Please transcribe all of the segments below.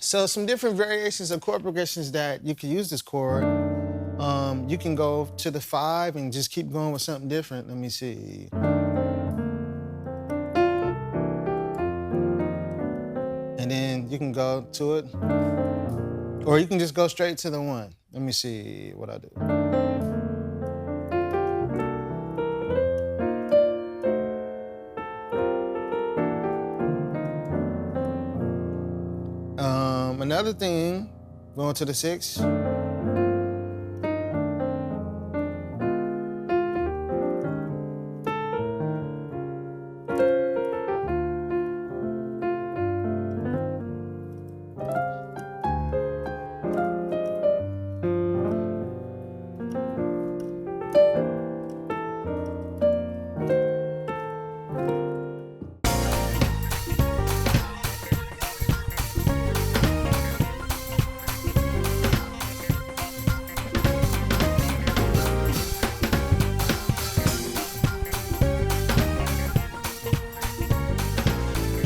So some different variations of chord progressions that you can use this chord. You can go to the 5 and just keep going with something different. Let me see. And then you can go to it, or you can just go straight to the 1. Let me see what I do. Another thing, going to the 6.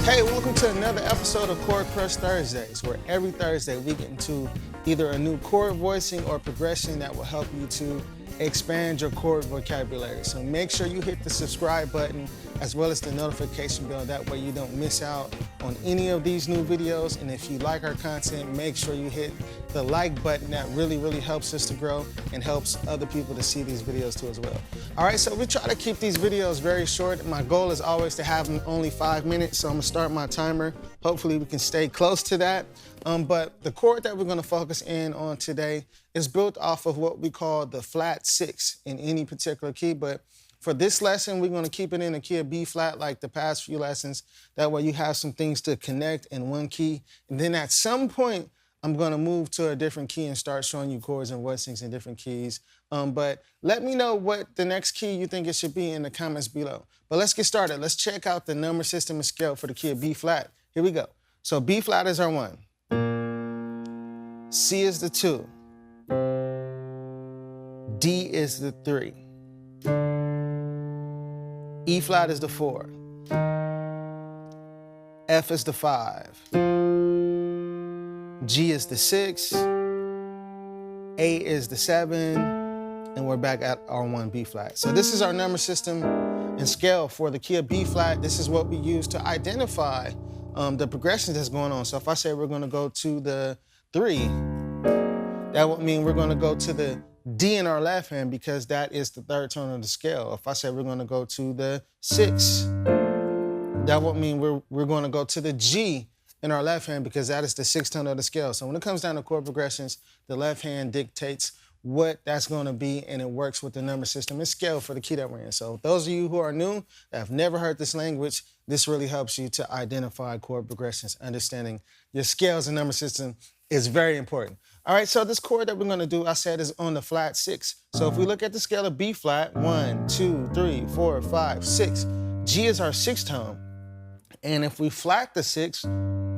Hey, welcome to another episode of Chord Crush Thursdays, where every Thursday we get into either a new chord voicing or progression that will help you to expand your chord vocabulary. So make sure you hit the subscribe button as well as the notification bell. That way you don't miss out on any of these new videos. And if you like our content, make sure you hit the like button. That really helps us to grow and helps other people to see these videos too as well. All right, so we try to keep these videos very short. My goal is always to have them only 5 minutes, so I'm gonna start my timer. Hopefully we can stay close to that. But the chord that we're gonna focus in on today is built off of what we call the flat 6 in any particular key. But for this lesson, we're gonna keep it in the key of B flat like the past few lessons. That way you have some things to connect in one key. And then at some point, I'm gonna move to a different key and start showing you chords and voicings in different keys. But let me know what the next key you think it should be in the comments below. But let's get started. Let's check out the number system and scale for the key of B flat. Here we go. So B flat is our 1. C is the 2. D is the 3. E flat is the 4. F is the 5. G is the 6. A is the 7. And we're back at our 1 B flat. So this is our number system and scale for the key of B flat. This is what we use to identify the progressions that's going on. So if I say we're gonna go to the 3, that would mean we're gonna go to the D in our left hand because that is the 3rd tone of the scale. If I say we're gonna go to the 6, that would mean we're gonna go to the G in our left hand because that is the 6th tone of the scale. So when it comes down to chord progressions, the left hand dictates what that's gonna be, and it works with the number system and scale for the key that we're in. So those of you who are new, that have never heard this language, this really helps you to identify chord progressions. Understanding your scales and number system is very important. All right, so this chord that we're gonna do, I said, is on the flat 6. So if we look at the scale of B flat, 1, 2, 3, 4, 5, 6, G is our 6th tone. And if we flat the 6,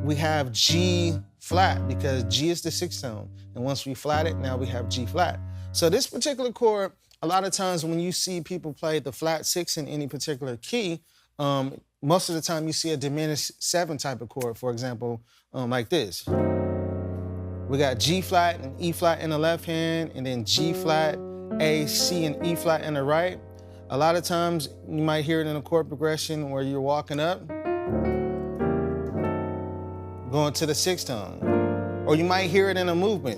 we have G flat because G is the 6th tone. And once we flat it, now we have G flat. So this particular chord, a lot of times when you see people play the flat 6 in any particular key, most of the time you see a diminished 7 type of chord, for example, like this. We got G flat and E flat in the left hand, and then G flat, A, C, and E flat in the right. A lot of times you might hear it in a chord progression where you're walking up, going to the 6th tone. Or you might hear it in a movement.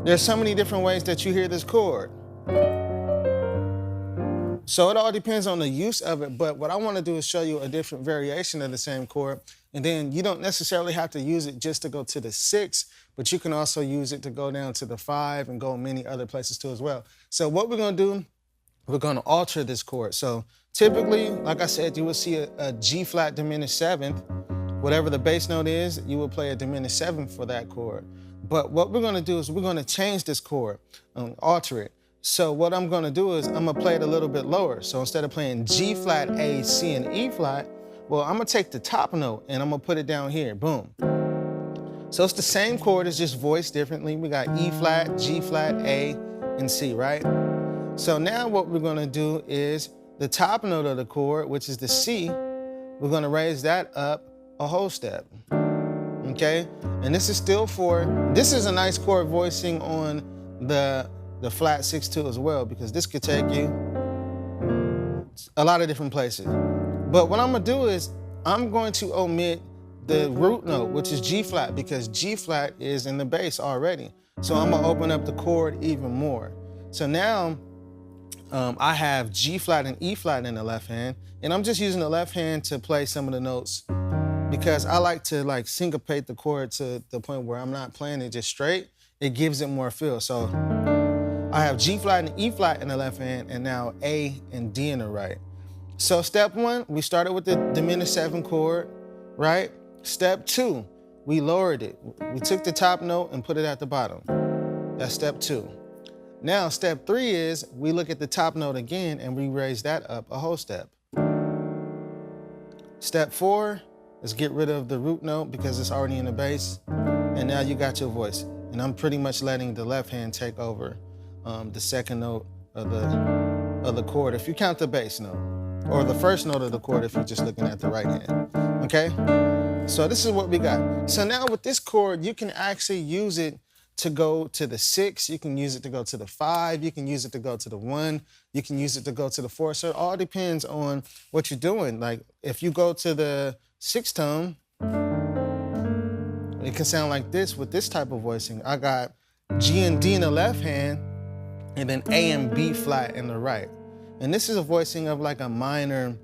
There's so many different ways that you hear this chord. So it all depends on the use of it, but what I want to do is show you a different variation of the same chord, and then you don't necessarily have to use it just to go to the 6, but you can also use it to go down to the 5 and go many other places too as well. So what we're going to do, we're going to alter this chord. So typically, like I said, you will see a G flat diminished 7th. Whatever the bass note is, you will play a diminished 7th for that chord. But what we're gonna do is we're gonna change this chord, alter it. So what I'm gonna do is I'm gonna play it a little bit lower. So instead of playing G flat, A, C, and E flat, well, I'm gonna take the top note and I'm gonna put it down here, boom. So it's the same chord, it's just voiced differently. We got E flat, G flat, A, and C, right? So now what we're gonna do is the top note of the chord, which is the C, we're gonna raise that up a whole step. Okay, and this is still this is a nice chord voicing on the flat 6-2 as well, because this could take you a lot of different places. But what I'm gonna do is I'm going to omit the root note, which is G flat, because G flat is in the bass already. So I'm gonna open up the chord even more. So now I have G flat and E flat in the left hand, and I'm just using the left hand to play some of the notes, because I like to syncopate the chord to the point where I'm not playing it just straight. It gives it more feel. So I have G flat and E flat in the left hand, and now A and D in the right. So step 1, we started with the diminished 7 chord, right? Step 2, we lowered it. We took the top note and put it at the bottom. That's step 2. Now step 3 is we look at the top note again and we raise that up a whole step. Step 4 is get rid of the root note because it's already in the bass, and now you got your voice. And I'm pretty much letting the left hand take over the second note of the chord, if you count the bass note, or the first note of the chord if you're just looking at the right hand, okay? So this is what we got. So now with this chord, you can actually use it to go to the 6, you can use it to go to the 5, you can use it to go to the 1, you can use it to go to the 4. So it all depends on what you're doing. Like if you go to the 6th tone, it can sound like this with this type of voicing. I got G and D in the left hand, and then A and B flat in the right. And this is a voicing of like a minor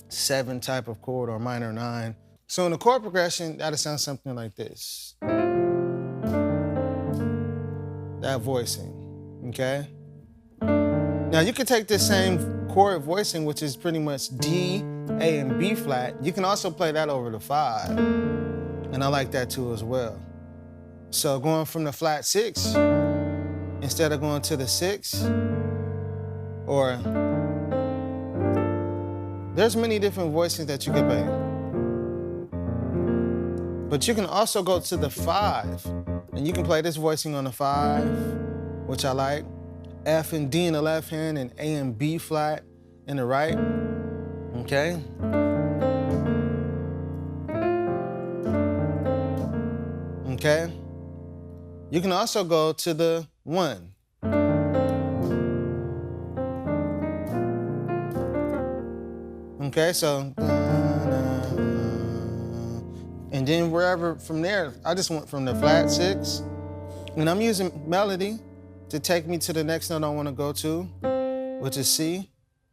7 type of chord, or minor 9. So in the chord progression, that'll sound something like this. That voicing, okay? Now you could take this same chord voicing, which is pretty much D, A, and B flat. You can also play that over the 5. And I like that too as well. So going from the flat 6, instead of going to the 6, or there's many different voices that you can play. But you can also go to the 5, and you can play this voicing on the 5, which I like. F and D in the left hand, and A and B flat in the right, okay? Okay? You can also go to the 1. Okay, so, and then wherever from there, I just went from the flat 6, and I'm using melody to take me to the next note I want to go to, which is C.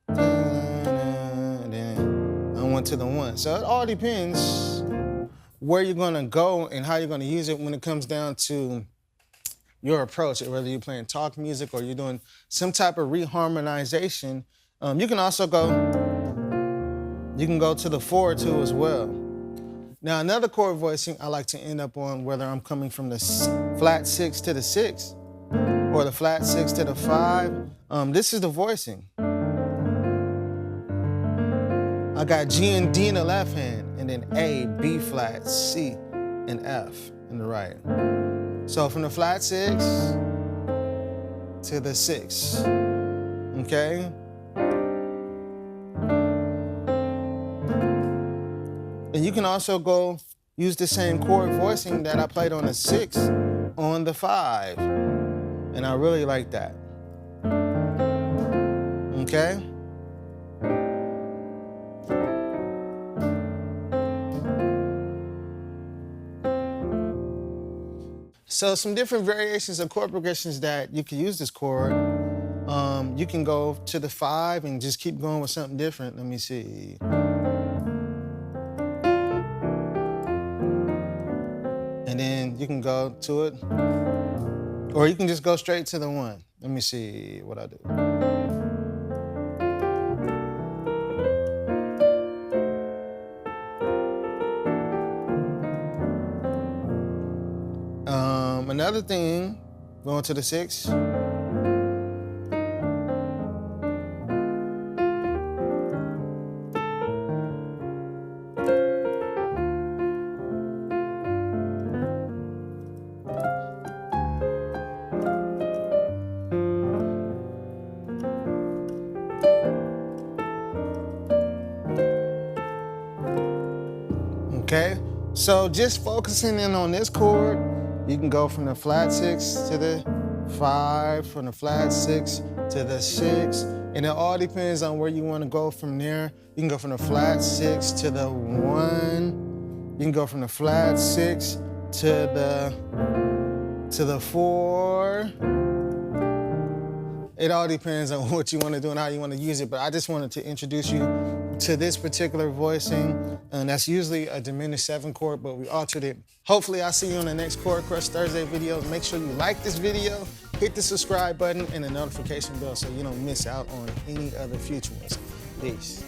And then I went to the 1. So it all depends where you're going to go and how you're going to use it when it comes down to your approach, whether you're playing talk music or you're doing some type of reharmonization. You can also go to the 4 too as well. Now another chord voicing I like to end up on, whether I'm coming from the flat 6 to the 6 or the flat 6 to the 5, this is the voicing. I got G and D in the left hand, and then A, B flat, C, and F in the right. So from the flat 6 to the 6, okay? And you can also go use the same chord voicing that I played on the 6 on the 5. And I really like that. Okay? So some different variations of chord progressions that you can use this chord. You can go to the 5 and just keep going with something different. Let me see. And then you can go to it, or you can just go straight to the 1. Let me see what I do. Another thing, going to the 6. Okay, So just focusing in on this chord, you can go from the flat 6 to the 5, from the flat 6 to the 6, and it all depends on where you want to go from there. You can go from the flat 6 to the 1. You can go from the flat 6 to the 4. It all depends on what you want to do and how you want to use it, but I just wanted to introduce you to this particular voicing, and that's usually a diminished 7 chord, but we altered it. Hopefully I'll see you on the next Chord Crush Thursday video. Make sure you like this video, hit the subscribe button and the notification bell so you don't miss out on any other future ones. Peace.